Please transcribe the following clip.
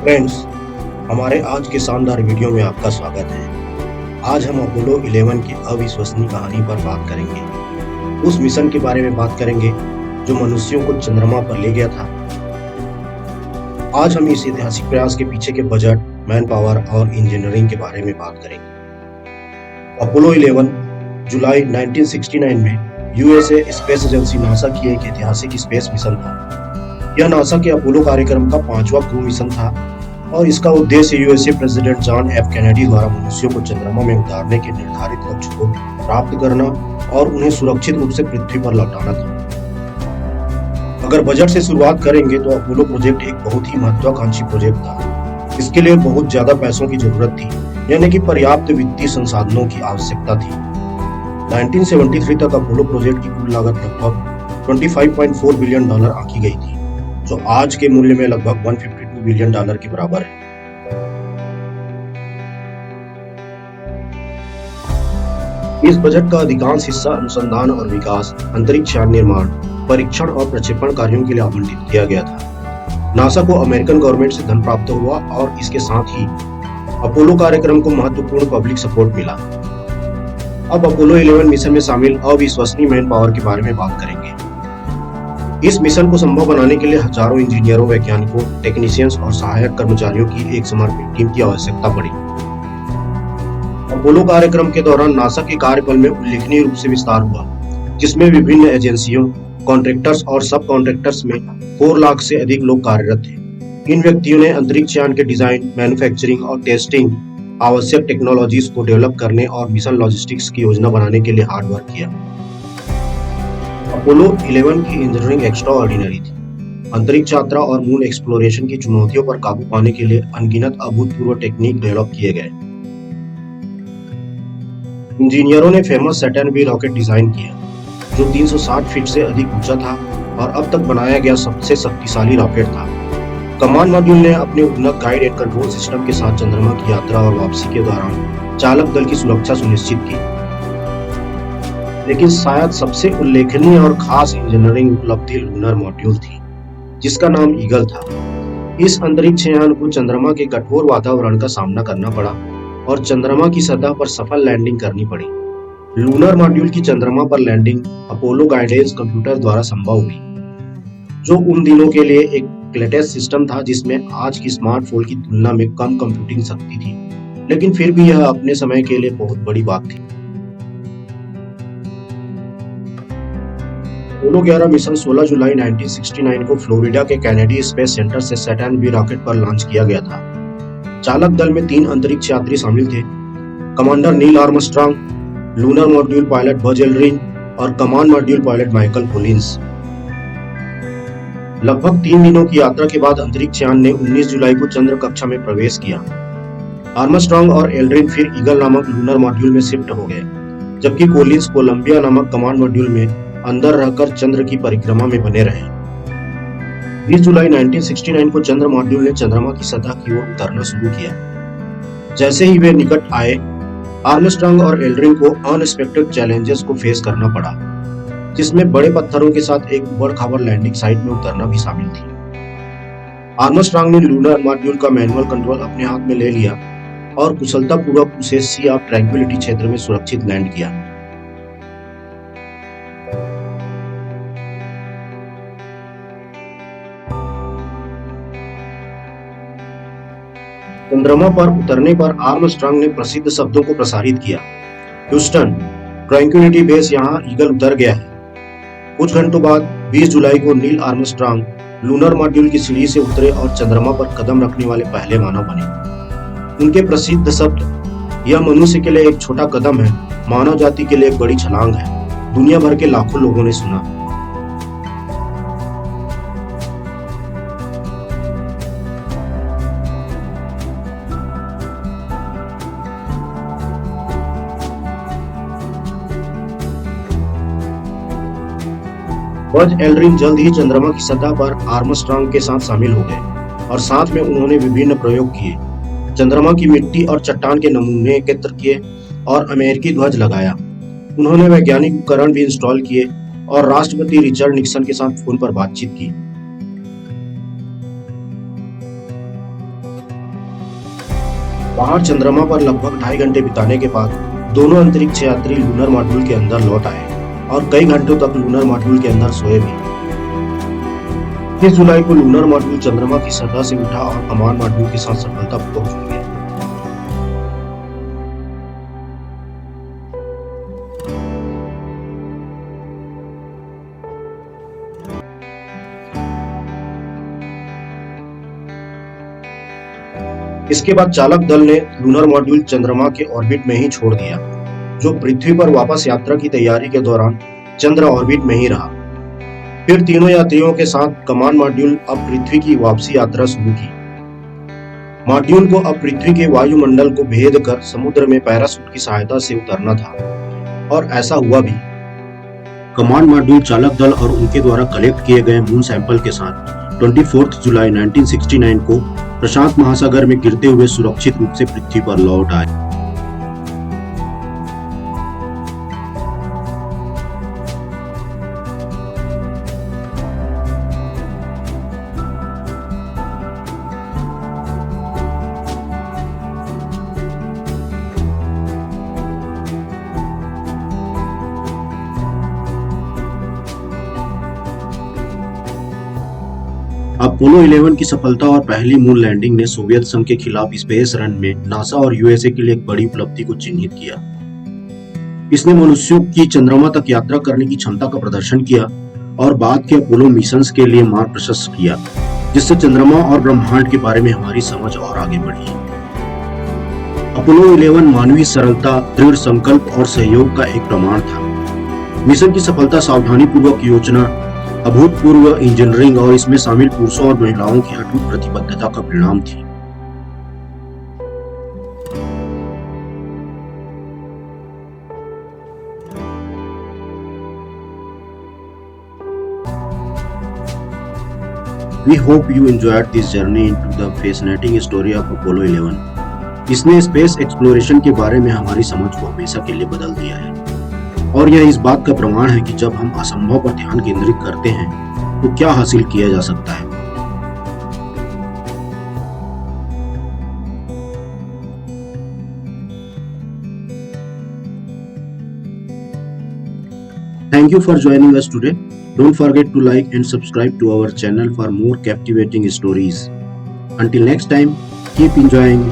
Friends, हमारे आज के शानदार वीडियो में आपका स्वागत है। आज हम अपोलो 11 की अविश्वसनीय कहानी पर बात करेंगे। उस मिशन के बारे में बात करेंगे जो मनुष्यों को चंद्रमा पर ले गया था। आज हम इस ऐतिहासिक प्रयास के पीछे के बजट, मैन पावर और इंजीनियरिंग के बारे में बात करेंगे। अपोलो 11 जुलाई 1969 में यूएसए स्पेस एजेंसी नासा की एक ऐतिहासिक स्पेस मिशन था। यह नासा के अपोलो कार्यक्रम का 5वां क्रू मिशन था और इसका उद्देश्य USA president John F Kennedy द्वारा मनुष्यों को चंद्रमा में उतारने के निर्धारित लक्ष्य को प्राप्त करना और उन्हें सुरक्षित रूप से पृथ्वी पर लौटाना था। अगर बजट से शुरुआत करेंगे तो अपोलो प्रोजेक्ट एक बहुत ही महत्वाकांक्षी प्रोजेक्ट था। इसके लिए बहुत ज्यादा पैसों की जरूरत थी, यानी कि पर्याप्त वित्तीय संसाधनों की आवश्यकता थी। 1973 तक अपोलो प्रोजेक्ट की कुल लागत लगभग $25.4 बिलियन आंकी गई थी, जो आज के मूल्य में लगभग $152 बिलियन के बराबर है। इस बजट का अधिकांश हिस्सा अनुसंधान और विकास, अंतरिक्ष यान निर्माण, परीक्षण और प्रक्षेपण कार्यों के लिए आवंटित किया गया था। नासा को अमेरिकन गवर्नमेंट से धन प्राप्त हुआ और इसके साथ ही अपोलो कार्यक्रम को महत्वपूर्ण पब्लिक सपोर्ट मिला। अब अपोलो 11 मिशन में शामिल अविश्वसनीय मैन पावर के बारे में बात करेंगे। इस मिशन को संभव बनाने के लिए हजारों इंजीनियरों, वैज्ञानिकों, टेक्नीशियंस और सहायक कर्मचारियों की एक समर्पित टीम की आवश्यकता पड़ी। अपोलो कार्यक्रम के दौरान नासा के कार्यबल में उल्लेखनीय रूप से विस्तार हुआ, जिसमें विभिन्न एजेंसियों, कॉन्ट्रैक्टर्स और सब कॉन्ट्रैक्टर्स में 4 लाख से अधिक लोग कार्यरत थे। इन व्यक्तियों ने अंतरिक्ष यान के डिजाइन, मैन्युफैक्चरिंग और टेस्टिंग, आवश्यक टेक्नोलॉजीज को डेवलप करने और मिशन लॉजिस्टिक्स की योजना बनाने के लिए हार्ड वर्क किया। अपोलो 11 की इंजीनियरिंग एक्स्ट्राऑर्डिनरी थी। अंतरिक्ष यात्रा और मून एक्सप्लोरेशन की चुनौतियों पर काबू पाने के लिए अनगिनत अभूतपूर्व टेक्निक डेवलप किए गए। इंजीनियरों ने famous Saturn V rocket design किया, जो 360 फीट से अधिक ऊंचा था और अब तक बनाया गया सबसे शक्तिशाली रॉकेट था। कमांड मॉड्यूल ने अपने उन्नत गाइड एंड कंट्रोल सिस्टम के साथ चंद्रमा की यात्रा और वापसी के दौरान चालक दल की सुरक्षा सुनिश्चित की। लेकिन शायद सबसे उल्लेखनीय और खास इंजीनियरिंग उपलब्धि लूनर मॉड्यूल थी, जिसका नाम ईगल था। इस अंतरिक्ष यान को चंद्रमा के कठोर वातावरण का सामना करना पड़ा और चंद्रमा की सतह पर सफल लैंडिंग करनी पड़ी। लूनर मॉड्यूल की चंद्रमा पर लैंडिंग अपोलो गाइडेंस कंप्यूटर द्वारा संभव हुई, जो उन दिनों के लिए एक लेटेस्ट सिस्टम था जिसमें आज की स्मार्टफोन की तुलना में कम कंप्यूटिंग शक्ति थी, लेकिन फिर भी यह अपने समय के लिए बहुत बड़ी बात थी। अपोलो 11 मिशन 16 जुलाई 1969 को फ्लोरिडा के कैनेडी स्पेस सेंटर से सैटर्न वी रॉकेट पर लॉन्च किया गया था। चालक दल में 3 अंतरिक्ष यात्री शामिल थे: commander Neil Armstrong, lunar module pilot Buzz Aldrin और command module pilot Michael Collins. लगभग 3 दिनों की यात्रा के बाद अंतरिक्ष यान ने 19 जुलाई को चंद्र कक्षा में प्रवेश किया। आर्मस्ट्रांग और एल्ड्रिन फिर ईगल नामक लूनर मॉड्यूल में शिफ्ट हो गए, जबकि कोलिंस कोलंबिया नामक कमांड मॉड्यूल में अंदर रहकर चंद्र की परिक्रमा में बने रहे। 20 जुलाई 1969 को चंद्र मॉड्यूल ने चंद्रमा की सतह की ओर उतरना शुरू किया। जैसे ही वे निकट आए, आर्मस्ट्रांग और एल्ड्रिन को अनएक्सपेक्टेड चैलेंजेस को फेस करना पड़ा, जिसमें बड़े पत्थरों के साथ एक उबड़-खाबड़ लैंडिंग साइट में उतरना भी शामिल थी। आर्मस्ट्रांग ने लूनर मॉड्यूल का मैनुअल कंट्रोल अपने हाथ में ले लिया और कुशलतापूर्वक उसे सी ऑफ ट्रैंक्विलिटी क्षेत्र में सुरक्षित लैंड किया। चंद्रमा पर उतरने पर आर्मस्ट्रांग ने प्रसिद्ध शब्दों को प्रसारित किया: ह्यूस्टन, ट्रैंक्विलिटी बेस यहाँ ईगल उतर गया है। कुछ घंटों बाद 20 जुलाई को नील आर्मस्ट्रांग लूनर मॉड्यूल की सीढ़ी से उतरे और चंद्रमा पर कदम रखने वाले पहले मानव बने। उनके प्रसिद्ध शब्द: यह मनुष्य के लिए एक छोटा कदम है, मानव जाति के लिए एक बड़ी छलांग है, दुनिया भर के लाखों लोगों ने सुना। बज एल्ड्रिन जल्द ही चंद्रमा की सतह पर आर्मस्ट्रांग के साथ शामिल हो गए और साथ में उन्होंने विभिन्न प्रयोग किए। चंद्रमा की मिट्टी और चट्टान के नमूने एकत्र किए और अमेरिकी ध्वज लगाया। उन्होंने वैज्ञानिक उपकरण भी इंस्टॉल किए और राष्ट्रपति रिचर्ड निक्सन के साथ फोन पर बातचीत की। बाहर चंद्रमा पर लगभग 2.5 घंटे बिताने के बाद दोनों अंतरिक्ष यात्री लूनर मॉड्यूल के अंदर लौट आए और कई घंटों तक लूनर मॉड्यूल के अंदर सोए भी। 30 जुलाई को लूनर मॉड्यूल चंद्रमा की सतह से उठा और कमांड मॉड्यूल के साथ सफलतापूर्वक जुड़ गया। इसके बाद चालक दल ने लूनर मॉड्यूल चंद्रमा के ऑर्बिट में ही छोड़ दिया, जो पृथ्वी पर वापस यात्रा की तैयारी के दौरान चंद्र ऑर्बिट में ही रहा। फिर तीनों यात्रियों के साथ कमांड मॉड्यूल अब पृथ्वी की वापसी यात्रा शुरू की। मॉड्यूल को अब पृथ्वी के वायुमंडल को भेद कर समुद्र में पैराशूट की सहायता से उतरना था, और ऐसा हुआ भी। कमांड मॉड्यूल चालक दल और उनके द्वारा कलेक्ट किए गए मून सैंपल के साथ 24 जुलाई 1969 को प्रशांत महासागर में गिरते हुए सुरक्षित रूप से पृथ्वी पर लौट आए। अपोलो 11 की सफलता और पहली मून लैंडिंग ने सोवियत संघ के खिलाफ स्पेस रन में नासा और यूएसए के लिए एक बड़ी उपलब्धि को चिन्हित किया। इसने मनुष्यों की चंद्रमा तक यात्रा करने की क्षमता का प्रदर्शन किया और बाद के अपोलो मिशंस के लिए मार्ग प्रशस्त किया, जिससे चंद्रमा और ब्रह्मांड के बारे में हमारी समझ और आगे बढ़ी। अपोलो 11 मानवीय सरलता, दृढ़ संकल्प और सहयोग का एक प्रमाण था। मिशन की सफलता सावधानी पूर्वक योजना, अभूतपूर्व इंजीनियरिंग और इसमें शामिल पुरुषों और महिलाओं की अटूट प्रतिबद्धता का परिणाम थी। We hope you enjoyed this journey into the fascinating story of Apollo 11. इसने स्पेस एक्सप्लोरेशन के बारे में हमारी समझ को हमेशा के लिए बदल दिया है, और यह इस बात का प्रमाण है कि जब हम असंभव पर ध्यान केंद्रित करते हैं तो क्या हासिल किया जा सकता है। Thank you for joining us today. Don't forget to like and subscribe to our channel for more captivating stories. Until next time, keep enjoying.